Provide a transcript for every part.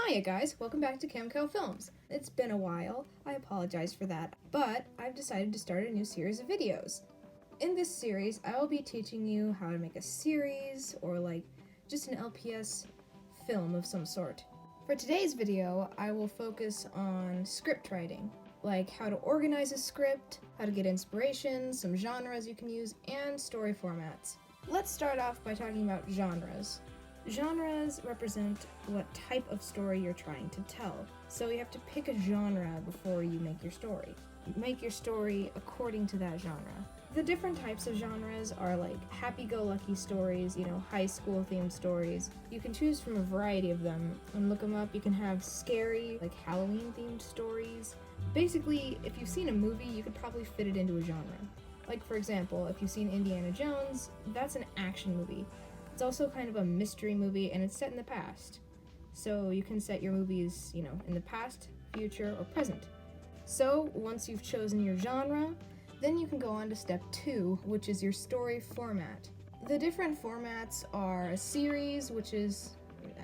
Hiya guys, welcome back to CamCal Films. It's been a while, I apologize for that, but I've decided to start a new series of videos. In this series, I will be teaching you how to make a series, or just an LPS film of some sort. For today's video, I will focus on script writing, like how to organize a script, how to get inspiration, some genres you can use, and story formats. Let's start off by talking about genres. Genres represent what type of story you're trying to tell, so you have to pick a genre before you make your story. Make your story according to that genre. The different types of genres are like happy-go-lucky stories, high school themed stories. You can choose from a variety of them and look them up. You can have scary, like Halloween themed stories. Basically, if you've seen a movie, you could probably fit it into a genre. Like for example, if you've seen Indiana Jones, that's an action movie. It's also kind of a mystery movie, and it's set in the past. So you can set your movies, in the past, future, or present. So once you've chosen your genre, then you can go on to step 2, which is your story format. The different formats are a series, which is,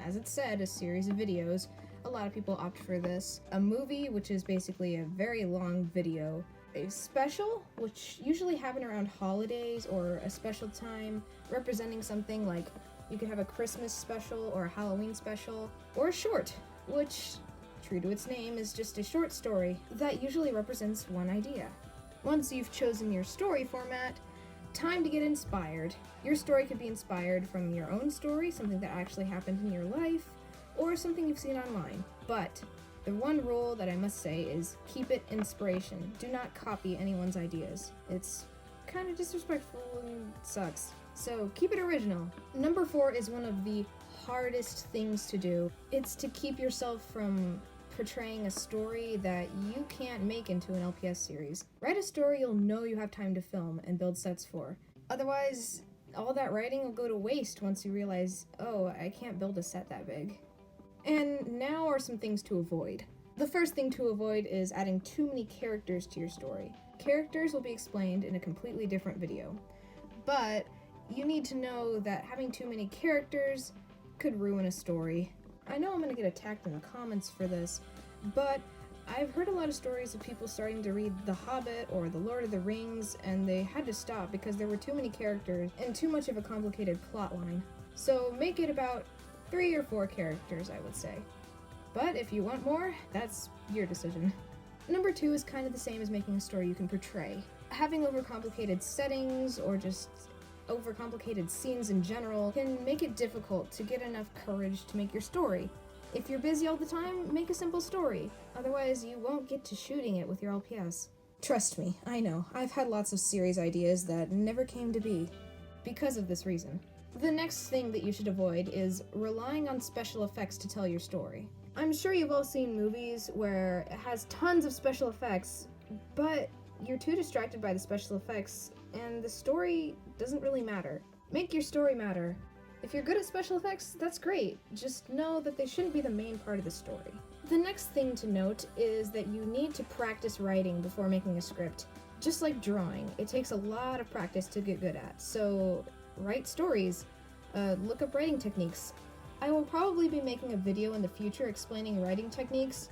as it said, a series of videos. A lot of people opt for this. A movie, which is basically a very long video. A special, which usually happen around holidays or a special time, representing something like you could have a Christmas special or a Halloween special, or a short, which, true to its name, is just a short story that usually represents one idea. Once you've chosen your story format, time to get inspired. Your story could be inspired from your own story, something that actually happened in your life, or something you've seen online. But the one rule that I must say is keep it inspiration. Do not copy anyone's ideas. It's kind of disrespectful and sucks. So keep it original. Number 4 is one of the hardest things to do. It's to keep yourself from portraying a story that you can't make into an LPS series. Write a story you'll know you have time to film and build sets for. Otherwise, all that writing will go to waste once you realize, oh, I can't build a set that big. And now are some things to avoid. The first thing to avoid is adding too many characters to your story. Characters will be explained in a completely different video. But you need to know that having too many characters could ruin a story. I know I'm gonna get attacked in the comments for this, but I've heard a lot of stories of people starting to read The Hobbit or The Lord of the Rings, and they had to stop because there were too many characters and too much of a complicated plotline. So make it about 3 or 4 characters, I would say. But if you want more, that's your decision. Number 2 is kind of the same as making a story you can portray. Having overcomplicated settings or just overcomplicated scenes in general can make it difficult to get enough courage to make your story. If you're busy all the time, make a simple story. Otherwise, you won't get to shooting it with your LPS. Trust me, I know. I've had lots of series ideas that never came to be because of this reason. The next thing that you should avoid is relying on special effects to tell your story. I'm sure you've all seen movies where it has tons of special effects, but you're too distracted by the special effects and the story doesn't really matter. Make your story matter. If you're good at special effects, that's great. Just know that they shouldn't be the main part of the story. The next thing to note is that you need to practice writing before making a script. Just like drawing, it takes a lot of practice to get good at, so write stories. Look up writing techniques. I will probably be making a video in the future explaining writing techniques,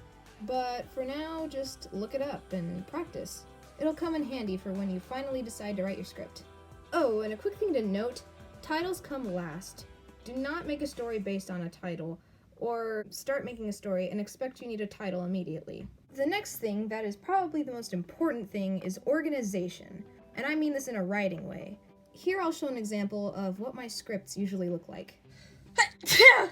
but for now, just look it up and practice. It'll come in handy for when you finally decide to write your script. Oh, and a quick thing to note, titles come last. Do not make a story based on a title, or start making a story and expect you need a title immediately. The next thing, that is probably the most important thing, is organization. And I mean this in a writing way. Here I'll show an example of what my scripts usually look like.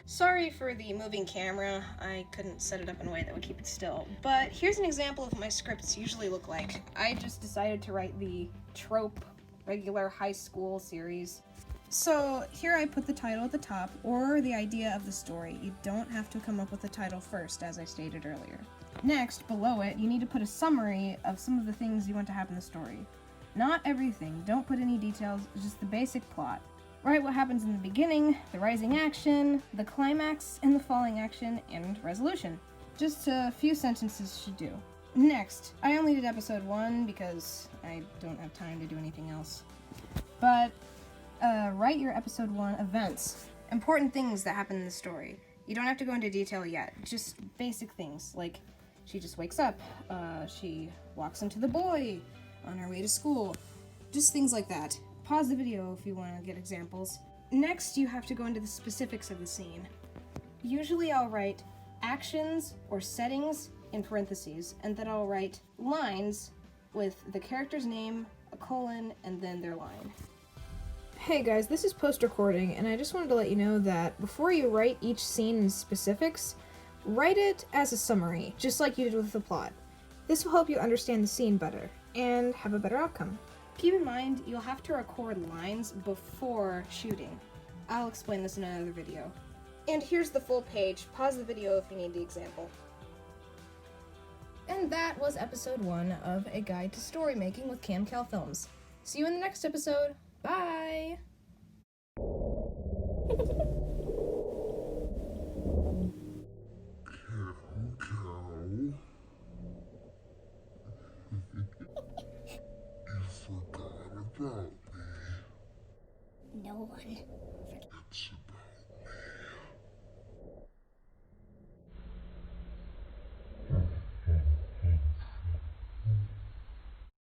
Sorry for the moving camera, I couldn't set it up in a way that would keep it still. But here's an example of what my scripts usually look like. I just decided to write the trope, regular high school series. So here I put the title at the top, or the idea of the story. You don't have to come up with the title first, as I stated earlier. Next, below it, you need to put a summary of some of the things you want to happen in the story. Not everything, don't put any details, just the basic plot. Write what happens in the beginning, the rising action, the climax, and the falling action, and resolution. Just a few sentences should do. Next, I only did episode 1 because I don't have time to do anything else. But write your episode 1 events. Important things that happen in the story. You don't have to go into detail yet. Just basic things, like she just wakes up, she walks into the boy on her way to school. Just things like that. Pause the video if you want to get examples. Next, you have to go into the specifics of the scene. Usually I'll write actions or settings in parentheses, and then I'll write lines with the character's name, a colon, and then their line. Hey guys, this is post-recording, and I just wanted to let you know that before you write each scene in specifics, write it as a summary, just like you did with the plot. This will help you understand the scene better, and have a better outcome. Keep in mind, you'll have to record lines before shooting. I'll explain this in another video. And here's the full page. Pause the video if you need the example. And that was episode 1 of A Guide to Story Making with CamCal Films. See you in the next episode. Bye! Cow. You forgot about me. No one.